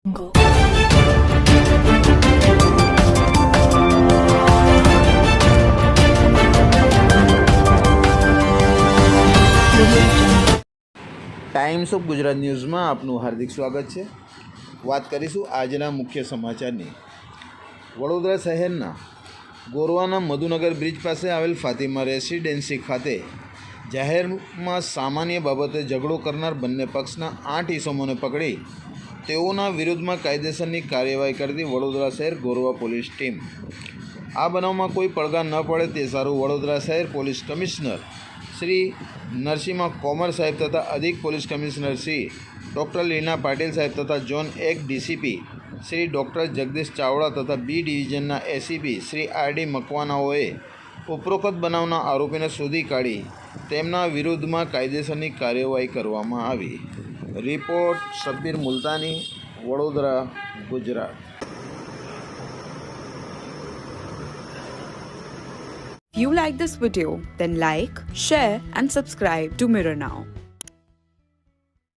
Go. Times of Gujarat ન્યૂઝમાં આપનું હાર્દિક સ્વાગત છે. વાત કરીશું આજના મુખ્ય સમાચારની. વડોદરા શહેરના ગોરવાના મધુનગર બ્રિજ પાસે આવેલ ફાતિમા રેસિડેન્સી ખાતે જાહેરમાં સામાન્ય બાબતે ઝઘડો કરનાર બંને પક્ષના 8 ઇસમોને પકડી તેઓના વિરુદ્ધમાં કાયદેસરની કાર્યવાહી કરતી વડોદરા શહેર ગોરવા પોલીસ ટીમ. આ બનાવમાં કોઈ પડઘા ન પડે તે સારું વડોદરા શહેર પોલીસ કમિશનર શ્રી નરસિંહા કોમર સાહેબ તથા અધિક પોલીસ કમિશનર શ્રી ડૉક્ટર લીના પાટીલ સાહેબ તથા zone 1 DCP Shri doctor Jagdish Chavda તથા બી ડિવિઝનના એસીપી શ્રી આર.ડી. મકવાનાઓએ ઉપરોક્ત બનાવના આરોપીને શોધી કાઢી તેમના વિરુદ્ધમાં કાયદેસરની કાર્યવાહી કરવામાં આવી. Report Shabbir Multani, Vadodara, Gujarat. If you like this video, then like, share and subscribe to Mirror Now.